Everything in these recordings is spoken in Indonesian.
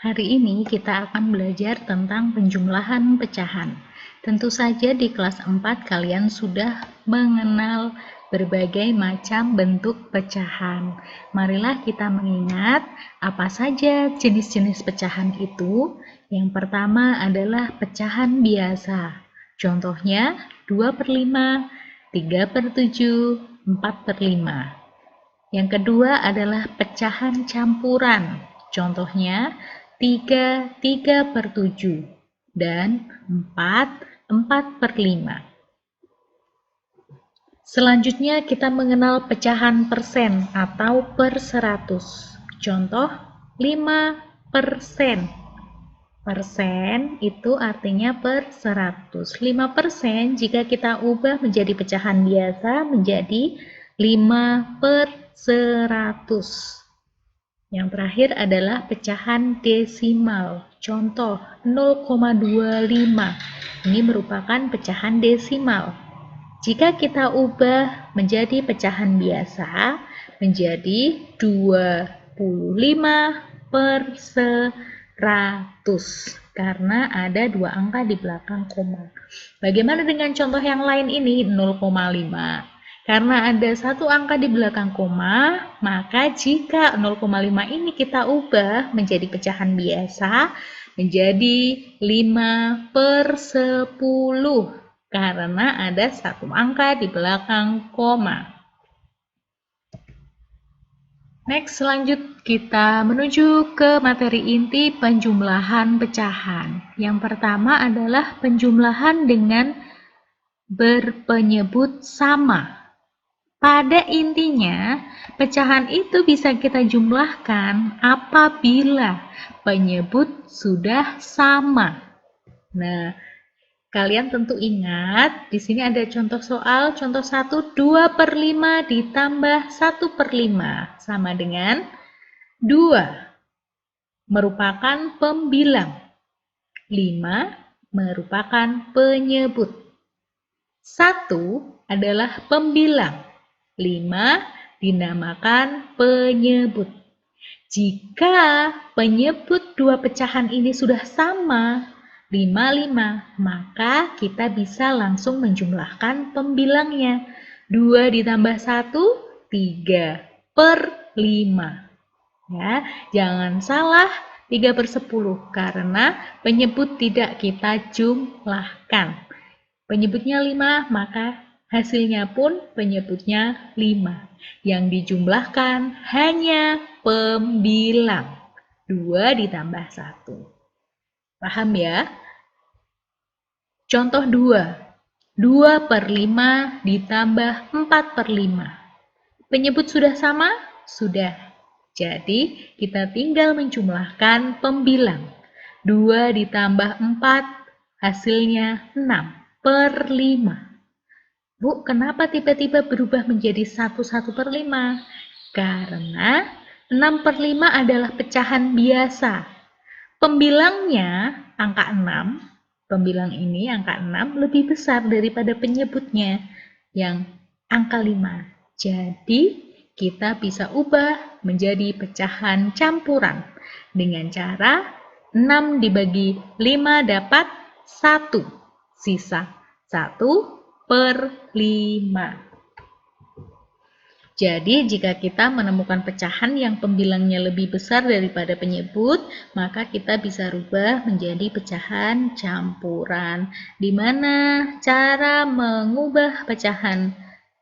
Hari ini kita akan belajar tentang penjumlahan pecahan. Tentu saja di kelas 4 kalian sudah mengenal berbagai macam bentuk pecahan. Marilah kita mengingat apa saja jenis-jenis pecahan itu. Yang pertama adalah pecahan biasa. Contohnya 2/5, 3/7, 4/5. Yang kedua adalah pecahan campuran. Contohnya 3/7 dan 4/5. Selanjutnya kita mengenal pecahan persen atau per 100. Contoh 5%. Persen itu artinya per 100. 5% jika kita ubah menjadi pecahan biasa menjadi 5/100. Yang terakhir adalah pecahan desimal. Contoh 0,25. Ini merupakan pecahan desimal. Jika kita ubah menjadi pecahan biasa menjadi 25/100 karena ada dua angka di belakang koma. Bagaimana dengan contoh yang lain ini 0,5? Karena ada satu angka di belakang koma, maka jika 0,5 ini kita ubah menjadi pecahan biasa menjadi 5/10 karena ada satu angka di belakang koma. Next, lanjut kita menuju ke materi inti penjumlahan pecahan. Yang pertama adalah penjumlahan dengan berpenyebut sama. Pada intinya, pecahan itu bisa kita jumlahkan apabila penyebut sudah sama. Nah, kalian tentu ingat, di sini ada contoh soal, contoh 1, 2/5 ditambah 1/5 sama dengan 2 merupakan pembilang, 5 merupakan penyebut, 1 adalah pembilang, 5 dinamakan penyebut. Jika penyebut dua pecahan ini sudah sama, 5, maka kita bisa langsung menjumlahkan pembilangnya. 2 ditambah 1, 3/5. Ya, jangan salah 3/10 karena penyebut tidak kita jumlahkan. Penyebutnya 5, maka hasilnya pun penyebutnya 5. Yang dijumlahkan hanya pembilang. 2 ditambah 1. Paham ya? Contoh 2. 2/5 ditambah 4/5. Penyebut sudah sama? Sudah. Jadi, kita tinggal menjumlahkan pembilang. 2 ditambah 4, hasilnya 6/5. Bu, kenapa tiba-tiba berubah menjadi 1/5? Karena 6/5 adalah pecahan biasa. Pembilangnya angka 6, pembilang ini angka 6 lebih besar daripada penyebutnya yang angka 5. Jadi, kita bisa ubah menjadi pecahan campuran dengan cara 6 dibagi 5 dapat 1, sisa 1/5. Jadi, jika kita menemukan pecahan yang pembilangnya lebih besar daripada penyebut, maka kita bisa rubah menjadi pecahan campuran. Di mana cara mengubah pecahan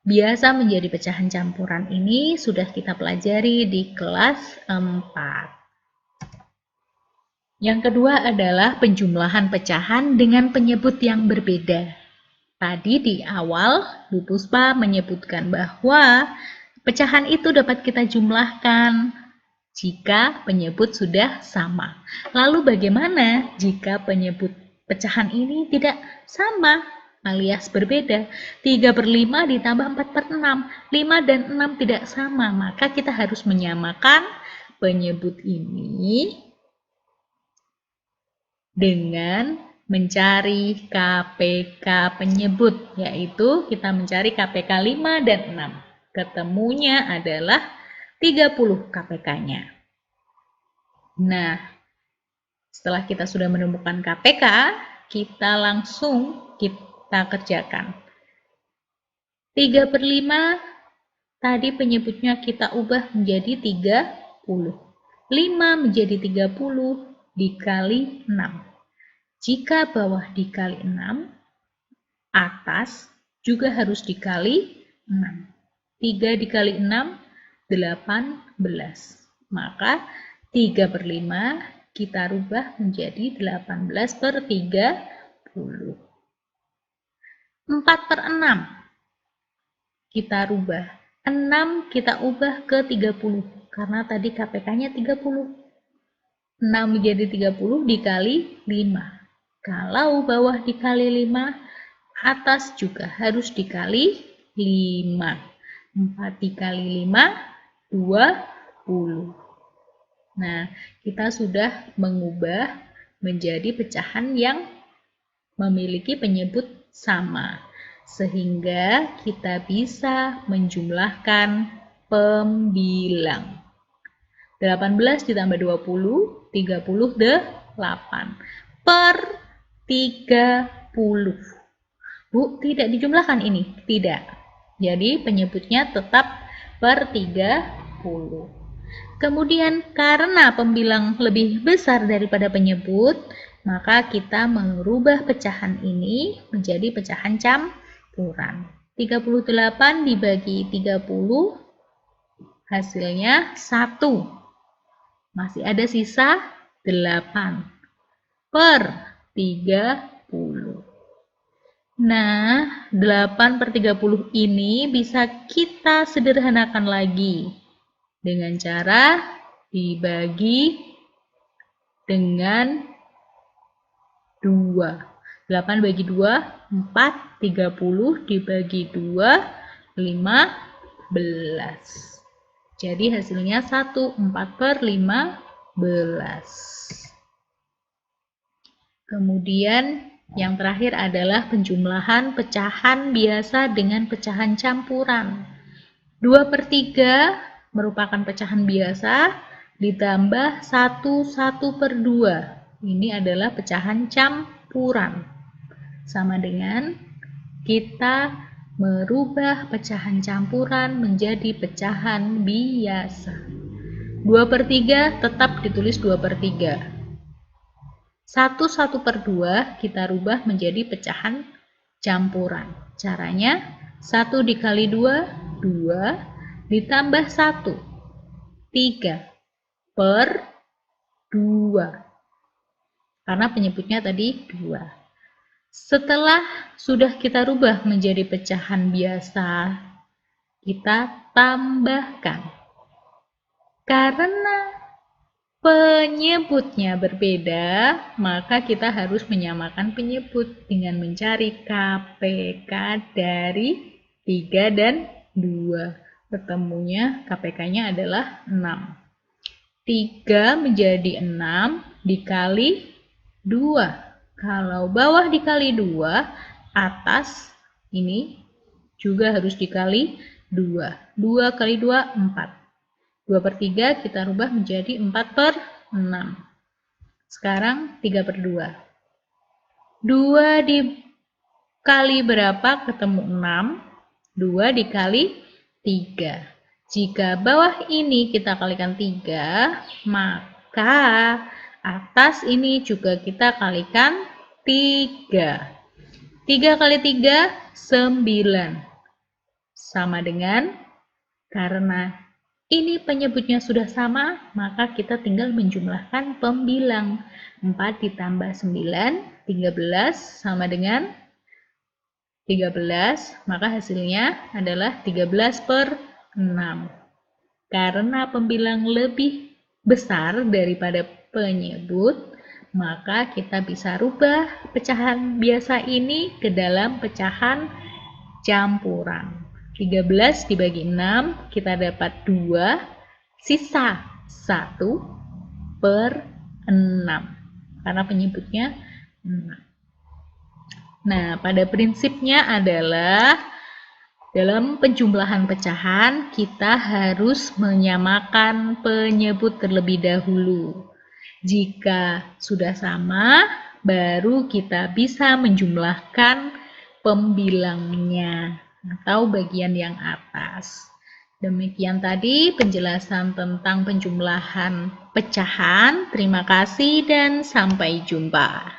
biasa menjadi pecahan campuran ini sudah kita pelajari di kelas 4. Yang kedua adalah penjumlahan pecahan dengan penyebut yang berbeda. Tadi di awal, Bu Puspa menyebutkan bahwa pecahan itu dapat kita jumlahkan jika penyebut sudah sama. Lalu bagaimana jika penyebut pecahan ini tidak sama alias berbeda? 3/5 ditambah 4/6. 5 dan 6 tidak sama, maka kita harus menyamakan penyebut ini dengan mencari KPK penyebut, yaitu kita mencari KPK 5 dan 6. Ketemunya adalah 30 KPK-nya. Nah, Setelah kita sudah menemukan KPK, kita langsung kita kerjakan. 3/5 tadi penyebutnya kita ubah menjadi 30. 5 menjadi 30 dikali 6. Jika bawah dikali 6, atas juga harus dikali 6. 3 dikali 6, 18. Maka 3/5 kita rubah menjadi 18/30. 4/6 kita rubah. 6 kita ubah ke 30 karena tadi KPK-nya 30. 6 menjadi 30 dikali 5. Kalau bawah dikali 5, atas juga harus dikali 5. 4 dikali 5, 20. Nah, kita sudah mengubah menjadi pecahan yang memiliki penyebut sama. Sehingga kita bisa menjumlahkan pembilang. 18 ditambah 20, 38 per 30. Bu, tidak dijumlahkan ini? Tidak. Jadi penyebutnya tetap per 30. Kemudian karena pembilang lebih besar daripada penyebut, maka kita merubah pecahan ini menjadi pecahan campuran. 38 dibagi 30, hasilnya 1. Masih ada sisa 8 per 30. Nah, 8/30 ini bisa kita sederhanakan lagi dengan cara dibagi dengan 2. 8 bagi 2, 4. 30 dibagi 2, 15. Jadi hasilnya 1, 4/15. Kemudian yang terakhir adalah penjumlahan pecahan biasa dengan pecahan campuran. 2/3 merupakan pecahan biasa ditambah 1/2. Ini adalah pecahan campuran. Sama dengan kita merubah pecahan campuran menjadi pecahan biasa. 2/3 tetap ditulis 2/3. 1/2 kita rubah menjadi pecahan campuran. Caranya 1 dikali 2, 2 ditambah 1, 3 per 2. Karena penyebutnya tadi 2. Setelah sudah kita rubah menjadi pecahan biasa, kita tambahkan. Karena penyebutnya berbeda, maka kita harus menyamakan penyebut dengan mencari KPK dari 3 dan 2. Ketemunya KPK-nya adalah 6. 3 menjadi 6 dikali 2. Kalau bawah dikali 2, atas ini juga harus dikali 2. 2 kali 2, 4. 2/3 kita rubah menjadi 4/6. Sekarang 3/2. 2 dikali berapa? Ketemu 6. 2 dikali 3. Jika bawah ini kita kalikan 3, maka atas ini juga kita kalikan 3. 3 kali 3, 9. Sama dengan, karena ini penyebutnya sudah sama, maka kita tinggal menjumlahkan pembilang. 4 ditambah 9, 13 sama dengan 13, maka hasilnya adalah 13/6. Karena pembilang lebih besar daripada penyebut, maka kita bisa rubah pecahan biasa ini ke dalam pecahan campuran. 13 dibagi 6, kita dapat 2, sisa 1/6. Karena penyebutnya 6. Nah, pada prinsipnya adalah dalam penjumlahan pecahan, kita harus menyamakan penyebut terlebih dahulu. Jika sudah sama, baru kita bisa menjumlahkan pembilangnya atau bagian yang atas. Demikian tadi penjelasan tentang penjumlahan pecahan. Terima kasih dan sampai jumpa.